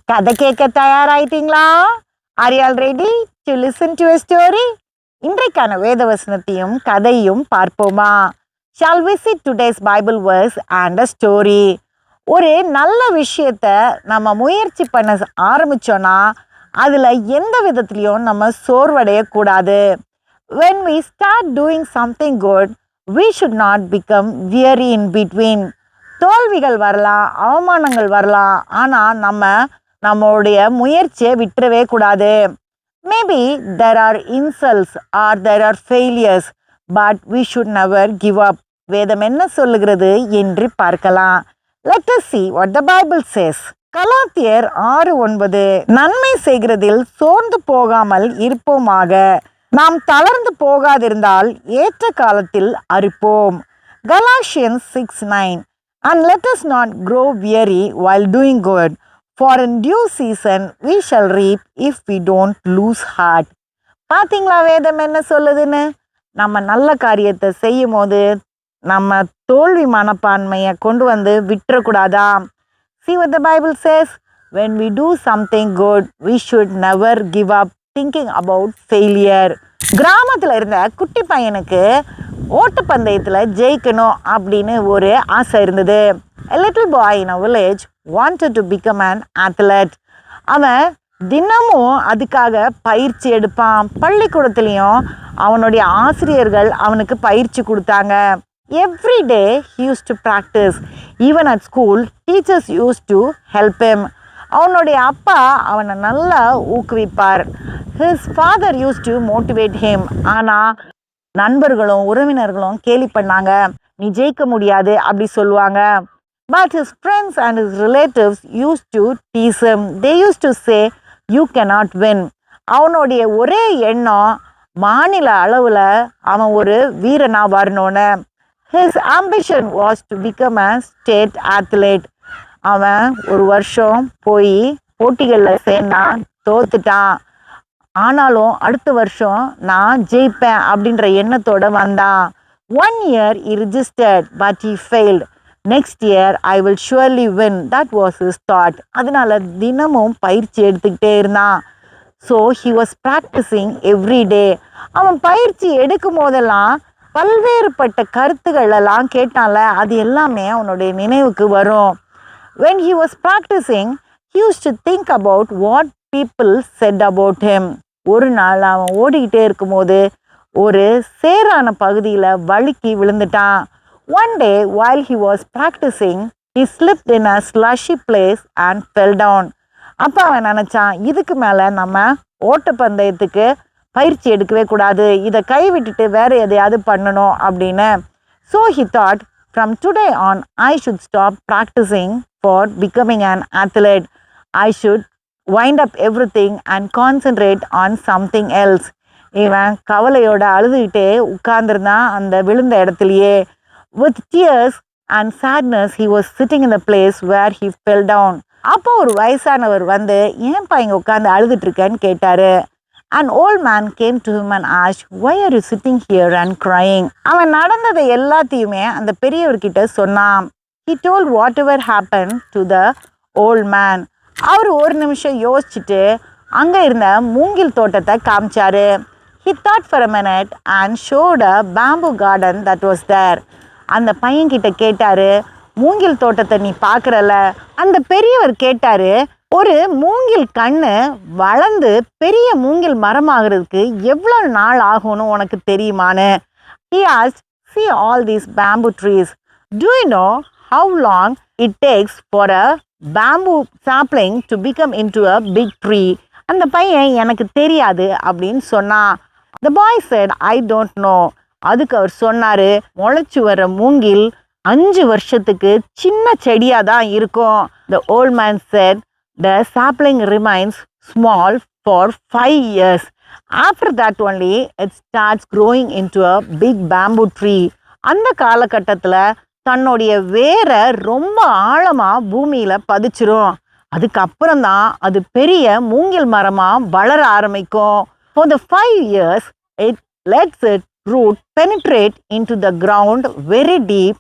கதை கேட்க தயாராயிட்டீங்களா? Are you all ready to listen to a story? இன்றைக்கான வேத வசனத்தையும் கதையும் பார்ப்போமா? Shall we see today's Bible verse and a story? ஒரு நல்ல விஷயத்தை நம்ம முயற்சி பண்ண ஆரம்பிச்சோன்னா அதில் எந்த விதத்துலையும் நம்ம சோர்வடையக்கூடாது. When we start doing something good, we should not become weary in between. தோல்விகள் வரலாம், அவமானங்கள் வரலாம், ஆனால் நம்மளுடைய முயற்சியை விட்டுறவே கூடாது. Maybe there are insults or there are failures, but we should never give up. வேதம் என்ன சொல்லுகிறது என்று பார்க்கலாம். Let us see what the Bible says. கலாத்தியர் 6:9 நன்மை செய்கிறதில் சோர்ந்து போகாமல் இருப்போமாக, நாம் தளர்ந்து போகாதிருந்தால் ஏற்ற காலத்தில் அறுப்போம். Galatians 6:9 and let us not grow weary while doing good, for in due season we shall reap if we don't lose heart. பார்த்தீங்களா வேதம் என்ன சொல்லுதுன்னு? நம்ம நல்ல காரியத்தை செய்யும் போது நம்ம தோல்வி மனப்பான்மையை கொண்டு வந்து விட்டுறக்கூடாதா? See what the Bible says? When we do something good, we should never give up thinking about failure. கிராமத்தில் இருந்த குட்டி பையனுக்கு ஓட்டப்பந்தயத்தில் ஜெயிக்கணும் அப்படின்னு ஒரு ஆசை இருந்தது. A little boy in a village wanted to become an athlete. அவன் தினமும் அதுக்காக பயிற்சி எடுப்பான். பள்ளிக்கூடத்துலேயும் அவனுடைய ஆசிரியர்கள் அவனுக்கு பயிற்சி கொடுத்தாங்க. Every day he used to practice. Even at school, teachers used to help him. அவனுடைய அப்பா அவனை நல்லா ஊக்குவிப்பார். His father used to motivate him. ஆனால் நண்பர்களும் உறவினர்களும் கேலி பண்ணாங்க, நீ ஜெயிக்க முடியாது அப்படி சொல்லுவாங்க. But his friends and his relatives used to tease him. They used to say, you cannot win. அவனுடைய ஒரே எண்ணம் மாநில அளவில் அவன் ஒரு வீரனா வரணும்னு. His ambition was to become a state athlete. அவன் ஒரு வருஷம் போய் போட்டிகளில் சேர்ந்தான், தோத்துட்டான். ஆனாலும் அடுத்த வருஷம் நான் ஜெயிப்பேன் அப்படின்ற எண்ணத்தோடு வந்தான். 1 year he registered but he failed. Next year I will surely win. That was his thought. அதனால தினமும் பயிற்சி எடுத்துக்கிட்டே இருந்தான். So he was practicing every day. அவன் பயிற்சி எடுக்கும் போதெல்லாம் பல்வேறுபட்ட கருத்துக்கள் எல்லாம் கேட்டான்ல, அது எல்லாமே அவனுடைய நினைவுக்கு வரும். When he was practicing, he used to think about what people said about him. ஒரு நாள் அவன் ஓடிக்கிட்டே இருக்கும்போது ஒரு சேரான பகுதியில் வழுக்கி விழுந்துட்டான். One day while he was practicing, he slipped in a slushy place and fell down. அப்போ அவன் நினச்சான், இதுக்கு மேலே நம்ம ஓட்டப்பந்தயத்துக்கு பயிற்சி எடுக்கவே கூடாது, இதை கைவிட்டுட்டு வேறு எதையாவது பண்ணணும் அப்படின்னு. So he thought, from today on I should stop practicing for becoming an athlete. I should wind up everything and concentrate on something else. இவன் கவலையோட அழுதுகிட்டே உட்கார்ந்துருந்தான் அந்த விழுந்த இடத்துலையே. With tears and sadness he was sitting in the place where he fell down. அப்போ ஒரு வயசானவர் வந்து, ஏன்பா இங்கே உட்காந்து அழுதுட்டு இருக்கேன்னு கேட்டாரு. An old man came to him and asked, why are you sitting here and crying? அவன் நடந்ததை எல்லாத்தையுமே அந்த பெரியவர்கிட்ட சொன்னான். He told whatever happened to the old man. அவர் ஒரு நிமிஷம் யோசிச்சுட்டு அங்கே இருந்த மூங்கில் தோட்டத்தை காமிச்சாரு. He thought for a minute and showed a bamboo garden that was there. அந்த பையன்கிட்ட கேட்டாரு, மூங்கில் தோட்டத்தை நீ பார்க்குறல? அந்த பெரியவர் கேட்டாரு, ஒரு மூங்கில் கண்ணு வளர்ந்து பெரிய மூங்கில் மரமாகிறதுக்கு எவ்வளோ நாள் ஆகும்னு உனக்கு தெரியுமான்னு. He asked, see all these bamboo trees. Do you know how long it takes for a bamboo sapling to become into a big tree? அந்த பையன் எனக்கு தெரியாது அப்படின்னு சொன்னான். The boy said, I don't know. அதுக்கு அவர் சொன்னார், முளைச்சி வர மூங்கில் 5 வருஷத்துக்கு சின்ன செடியாக தான் இருக்கும். The old man said, the sapling remains small for 5 years. After that only it starts growing into a big bamboo tree. அந்த காலகட்டத்தில் தன்னுடைய வேரை ரொம்ப ஆழமாக பூமியில் பதிச்சிரும். அதுக்கப்புறம் தான் அது பெரிய மூங்கில் மரமாக வளர ஆரம்பிக்கும். For the 5 years it lets its root penetrate into the ground very deep,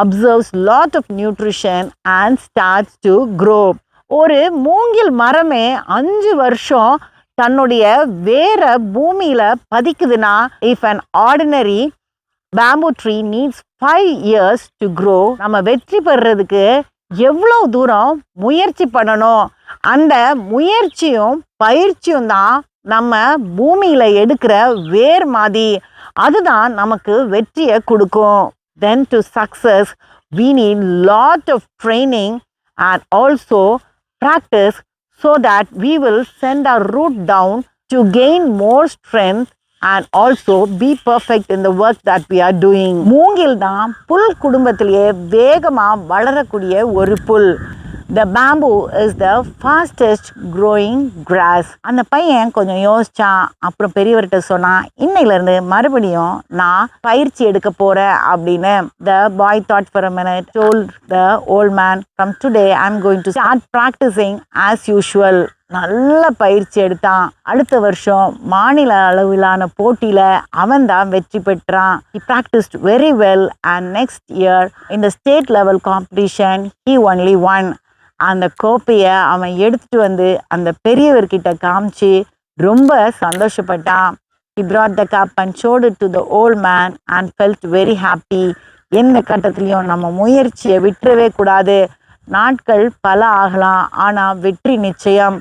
absorbs lot of nutrition and starts to grow. ஒரு மூங்கில் மரமே 5 வருஷம் தன்னுடைய வேரை பூமியில பதிக்குதுன்னா, if an ordinary bamboo tree needs 5 years to grow, நம்ம வெற்றி பெறதுக்கு எவ்வளோ தூரம் முயற்சி பண்ணணும். அந்த முயற்சியும் பயிற்சியும் தான் நம்ம பூமியில எடுக்கிற வேர் மாதிரி. அதுதான் நமக்கு வெற்றியை கொடுக்கும். Then to success we need lot of training and also practice so that we will send our root down to gain more strength and also be perfect in the work that we are doing. மூங்கில் தான் புல் குடும்பத்திலேயே வேகமா வளரக்கூடிய ஒரு புல். The bamboo is the fastest growing grass. அந்த பையன் கொஞ்சம் யோசிச்சான். அப்புறம் பெரியவர்கிட்ட சொன்னான், இன்னையிலேருந்து மறுபடியும் நான் பயிற்சி எடுக்க போகிறேன் அப்படின்னு. The boy thought for a minute, told the old man, from today I'm going to start practicing as usual. நல்ல பயிற்சி எடுத்தான். அடுத்த வருஷம் மாநில அளவிலான போட்டியில் அவன் தான் வெற்றி பெற்றான். He practiced very well and next year in the state level competition he only won. அந்த கோப்பையை அவன் எடுத்துட்டு வந்து அந்த பெரியவர்கிட்ட காமிச்சு ரொம்ப சந்தோஷப்பட்டான். He brought the cup and showed it to the old man and felt very happy. எந்த கட்டத்திலையும் நம்ம முயற்சியை விட்டுறவே கூடாது. நாட்கள் பல ஆகலாம், ஆனால் வெற்றி நிச்சயம்.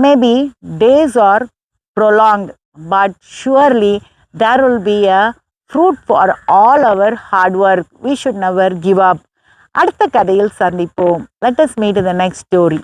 Maybe days are prolonged, but surely there will be a fruit for all our hard work. We should never give up. அடுத்த கதையில் சந்திப்போம். Let us meet in the next story.